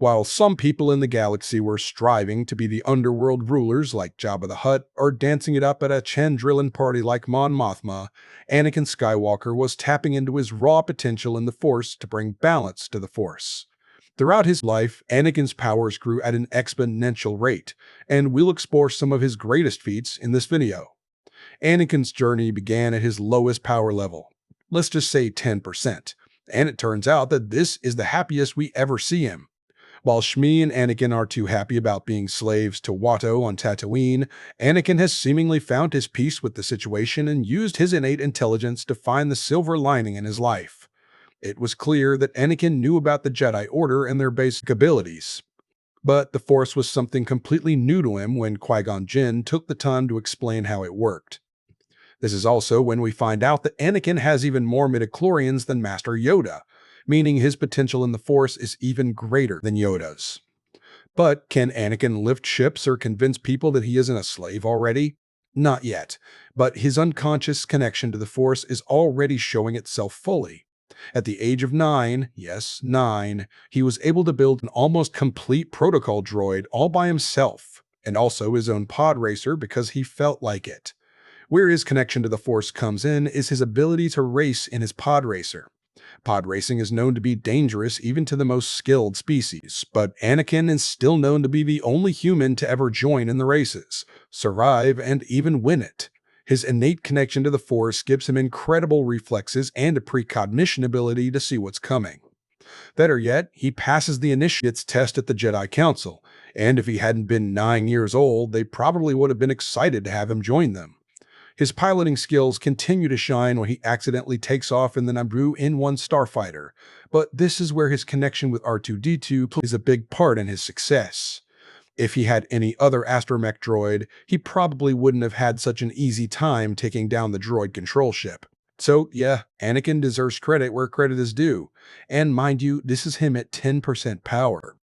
While some people in the galaxy were striving to be the underworld rulers like Jabba the Hutt or dancing it up at a Chandrilan party like Mon Mothma, Anakin Skywalker was tapping into his raw potential in the Force to bring balance to the Force. Throughout his life, Anakin's powers grew at an exponential rate, and we'll explore some of his greatest feats in this video. Anakin's journey began at his lowest power level, let's just say 10%, and it turns out that this is the happiest we ever see him. While Shmi and Anakin are too happy about being slaves to Watto on Tatooine, Anakin has seemingly found his peace with the situation and used his innate intelligence to find the silver lining in his life. It was clear that Anakin knew about the Jedi Order and their basic abilities. But the Force was something completely new to him when Qui-Gon Jinn took the time to explain how it worked. This is also when we find out that Anakin has even more midichlorians than Master Yoda, meaning his potential in the Force is even greater than Yoda's. But can Anakin lift ships or convince people that he isn't a slave already? Not yet, but his unconscious connection to the Force is already showing itself fully. At the age of 9, yes, 9, he was able to build an almost complete protocol droid all by himself, and also his own pod racer because he felt like it. Where his connection to the Force comes in is his ability to race in his pod racer. Pod racing is known to be dangerous even to the most skilled species, but Anakin is still known to be the only human to ever join in the races, survive, and even win it. His innate connection to the Force gives him incredible reflexes and a precognition ability to see what's coming. Better yet, he passes the initiate's test at the Jedi Council, and if he hadn't been 9 years old, they probably would have been excited to have him join them. His piloting skills continue to shine when he accidentally takes off in the Naboo N-1 starfighter, but this is where his connection with R2-D2 plays a big part in his success. If he had any other astromech droid, he probably wouldn't have had such an easy time taking down the droid control ship. So yeah, Anakin deserves credit where credit is due, and mind you, this is him at 10% power.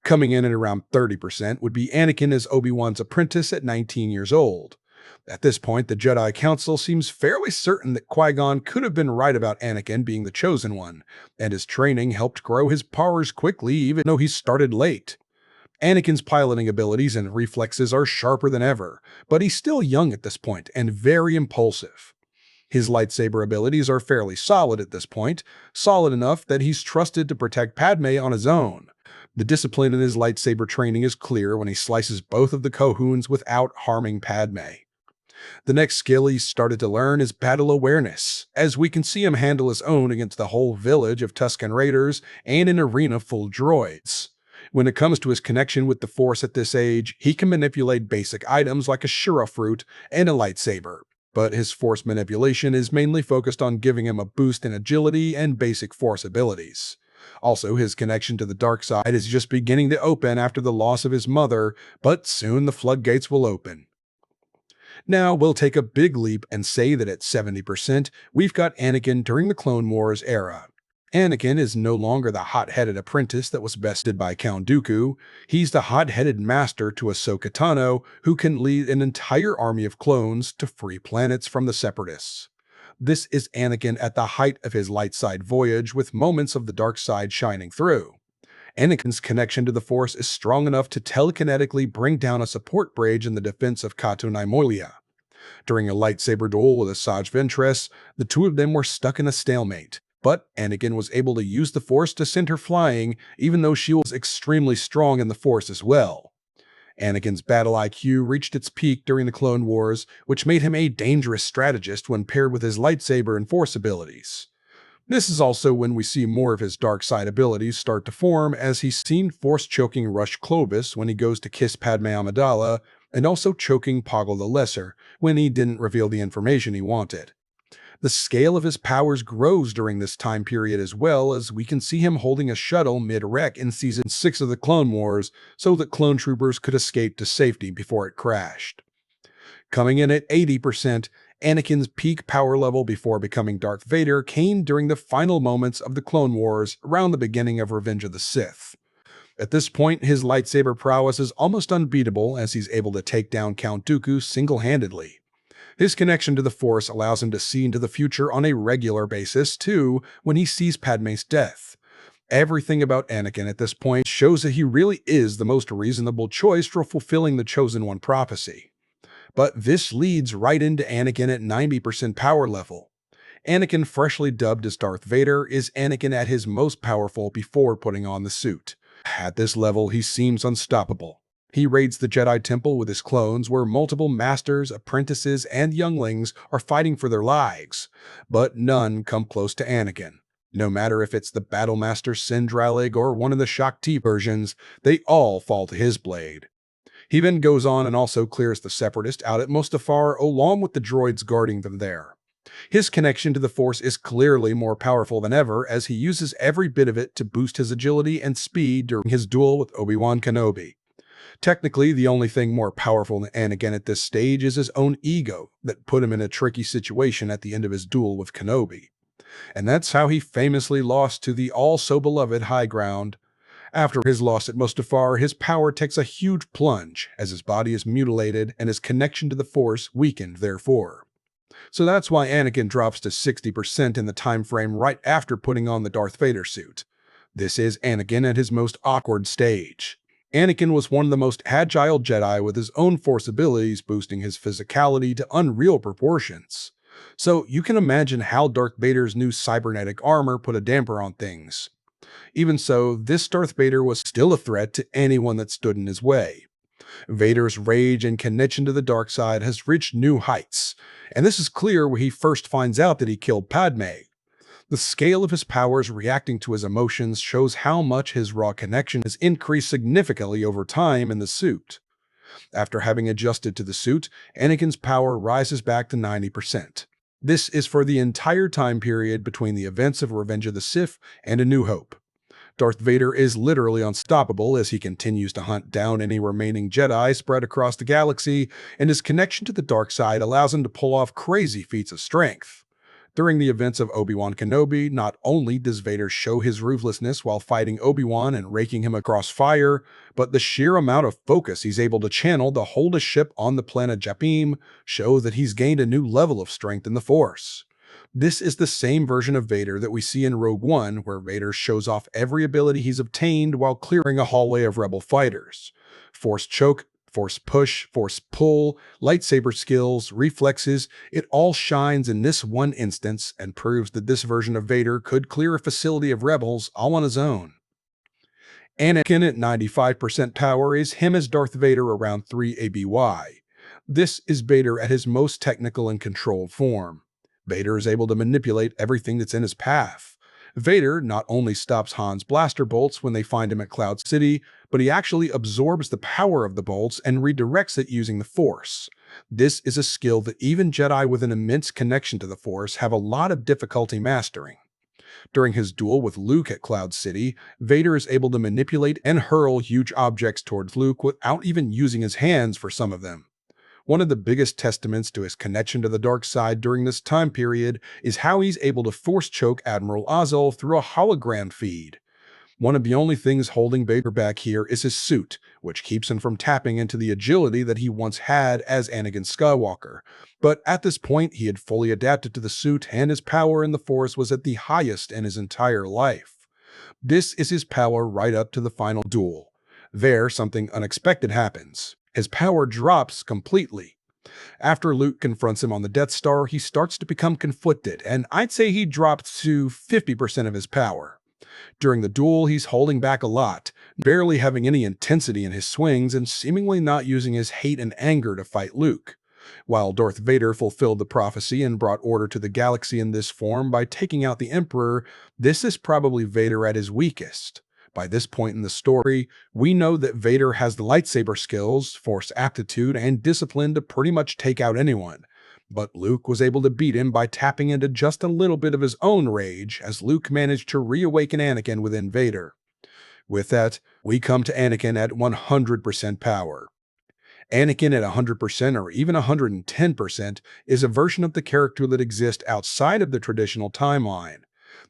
Coming in at around 30% would be Anakin as Obi-Wan's apprentice at 19 years old. At this point, the Jedi Council seems fairly certain that Qui-Gon could have been right about Anakin being the chosen one, and his training helped grow his powers quickly even though he started late. Anakin's piloting abilities and reflexes are sharper than ever, but he's still young at this point and very impulsive. His lightsaber abilities are fairly solid at this point, solid enough that he's trusted to protect Padme on his own. The discipline in his lightsaber training is clear when he slices both of the Kohuns without harming Padme. The next skill he's started to learn is battle awareness, as we can see him handle his own against the whole village of Tusken Raiders and an arena full of droids. When it comes to his connection with the Force at this age, he can manipulate basic items like a Shira fruit and a lightsaber, but his Force manipulation is mainly focused on giving him a boost in agility and basic Force abilities. Also, his connection to the dark side is just beginning to open after the loss of his mother, but soon the floodgates will open. Now, we'll take a big leap and say that at 70%, we've got Anakin during the Clone Wars era. Anakin is no longer the hot-headed apprentice that was bested by Count Dooku. He's the hot-headed master to Ahsoka Tano, who can lead an entire army of clones to free planets from the Separatists. This is Anakin at the height of his light side voyage, with moments of the dark side shining through. Anakin's connection to the Force is strong enough to telekinetically bring down a support bridge in the defense of Katan Imolia. During a lightsaber duel with Asajj Ventress, the two of them were stuck in a stalemate, but Anakin was able to use the Force to send her flying, even though she was extremely strong in the Force as well. Anakin's battle IQ reached its peak during the Clone Wars, which made him a dangerous strategist when paired with his lightsaber and Force abilities. This is also when we see more of his dark side abilities start to form, as he's seen force-choking Rush Clovis when he goes to kiss Padme Amidala, and also choking Poggle the Lesser when he didn't reveal the information he wanted. The scale of his powers grows during this time period as well, as we can see him holding a shuttle mid-wreck in Season 6 of the Clone Wars so that clone troopers could escape to safety before it crashed. Coming in at 80%, Anakin's peak power level before becoming Darth Vader came during the final moments of the Clone Wars around the beginning of Revenge of the Sith. At this point, his lightsaber prowess is almost unbeatable as he's able to take down Count Dooku single-handedly. His connection to the Force allows him to see into the future on a regular basis, too, when he sees Padme's death. Everything about Anakin at this point shows that he really is the most reasonable choice for fulfilling the Chosen One prophecy. But this leads right into Anakin at 90% power level. Anakin, freshly dubbed as Darth Vader, is Anakin at his most powerful before putting on the suit. At this level, he seems unstoppable. He raids the Jedi Temple with his clones, where multiple masters, apprentices, and younglings are fighting for their lives, but none come close to Anakin. No matter if it's the Battlemaster Sindralig or one of the Shakti versions, they all fall to his blade. He then goes on and also clears the Separatist out at Mustafar along with the droids guarding them there. His connection to the Force is clearly more powerful than ever, as he uses every bit of it to boost his agility and speed during his duel with Obi-Wan Kenobi. Technically, the only thing more powerful than Anakin at this stage is his own ego that put him in a tricky situation at the end of his duel with Kenobi. And that's how he famously lost to the all-so-beloved High Ground. After his loss at Mustafar, his power takes a huge plunge as his body is mutilated and his connection to the Force weakened therefore. So that's why Anakin drops to 60% in the time frame right after putting on the Darth Vader suit. This is Anakin at his most awkward stage. Anakin was one of the most agile Jedi, with his own Force abilities boosting his physicality to unreal proportions. So you can imagine how Darth Vader's new cybernetic armor put a damper on things. Even so, this Darth Vader was still a threat to anyone that stood in his way. Vader's rage and connection to the dark side has reached new heights, and this is clear when he first finds out that he killed Padme. The scale of his powers reacting to his emotions shows how much his raw connection has increased significantly over time in the suit. After having adjusted to the suit, Anakin's power rises back to 90%. This is for the entire time period between the events of Revenge of the Sith and A New Hope. Darth Vader is literally unstoppable as he continues to hunt down any remaining Jedi spread across the galaxy, and his connection to the dark side allows him to pull off crazy feats of strength. During the events of Obi-Wan Kenobi, not only does Vader show his ruthlessness while fighting Obi-Wan and raking him across fire, but the sheer amount of focus he's able to channel to hold a ship on the planet Japim shows that he's gained a new level of strength in the Force. This is the same version of Vader that we see in Rogue One, where Vader shows off every ability he's obtained while clearing a hallway of rebel fighters. Force choke, Force push, Force pull, lightsaber skills, reflexes, it all shines in this one instance and proves that this version of Vader could clear a facility of rebels all on his own. Anakin at 95% power is him as Darth Vader around 3 ABY. This is Vader at his most technical and controlled form. Vader is able to manipulate everything that's in his path. Vader not only stops Han's blaster bolts when they find him at Cloud City, but he actually absorbs the power of the bolts and redirects it using the Force. This is a skill that even Jedi with an immense connection to the Force have a lot of difficulty mastering. During his duel with Luke at Cloud City, Vader is able to manipulate and hurl huge objects towards Luke without even using his hands for some of them. One of the biggest testaments to his connection to the dark side during this time period is how he's able to force choke Admiral Ozzel through a hologram feed. One of the only things holding Vader back here is his suit, which keeps him from tapping into the agility that he once had as Anakin Skywalker. But at this point, he had fully adapted to the suit, and his power in the Force was at the highest in his entire life. This is his power right up to the final duel. There, something unexpected happens. His power drops completely. After Luke confronts him on the Death Star, he starts to become conflicted, and I'd say he dropped to 50% of his power. During the duel, he's holding back a lot, barely having any intensity in his swings and seemingly not using his hate and anger to fight Luke. While Darth Vader fulfilled the prophecy and brought order to the galaxy in this form by taking out the Emperor, this is probably Vader at his weakest. By this point in the story, we know that Vader has the lightsaber skills, Force aptitude, and discipline to pretty much take out anyone. But Luke was able to beat him by tapping into just a little bit of his own rage, as Luke managed to reawaken Anakin within Vader. With that, we come to Anakin at 100% power. Anakin at 100% or even 110% is a version of the character that exists outside of the traditional timeline.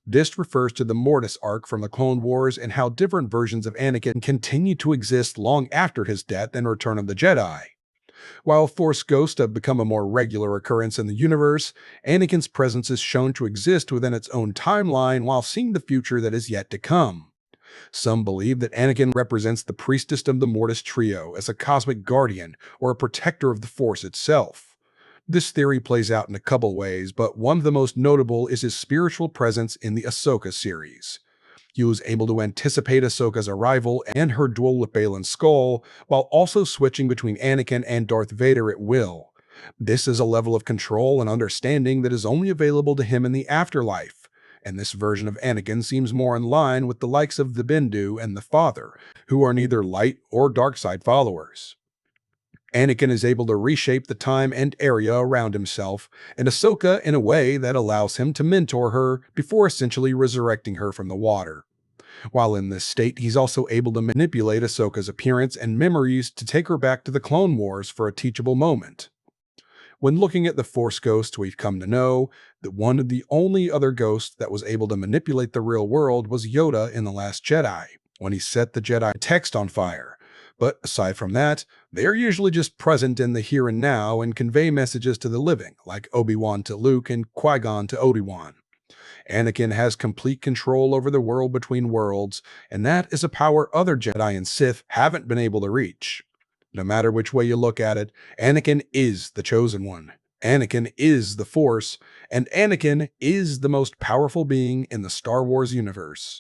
This refers to the Mortis arc from the Clone Wars and how different versions of Anakin continue to exist long after his death and Return of the Jedi. While Force ghosts have become a more regular occurrence in the universe, Anakin's presence is shown to exist within its own timeline while seeing the future that is yet to come. Some believe that Anakin represents the priestess of the Mortis trio as a cosmic guardian or a protector of the Force itself. This theory plays out in a couple ways, but one of the most notable is his spiritual presence in the Ahsoka series. He was able to anticipate Ahsoka's arrival and her duel with Baylan Skoll, while also switching between Anakin and Darth Vader at will. This is a level of control and understanding that is only available to him in the afterlife, and this version of Anakin seems more in line with the likes of the Bendu and the Father, who are neither light or dark side followers. Anakin is able to reshape the time and area around himself, and Ahsoka in a way that allows him to mentor her before essentially resurrecting her from the water. While in this state, he's also able to manipulate Ahsoka's appearance and memories to take her back to the Clone Wars for a teachable moment. When looking at the Force ghosts, we've come to know that one of the only other ghosts that was able to manipulate the real world was Yoda in The Last Jedi, when he set the Jedi text on fire. But aside from that, they are usually just present in the here and now and convey messages to the living, like Obi-Wan to Luke and Qui-Gon to Obi-Wan. Anakin has complete control over the world between worlds, and that is a power other Jedi and Sith haven't been able to reach. No matter which way you look at it, Anakin is the chosen one. Anakin is the Force, and Anakin is the most powerful being in the Star Wars universe.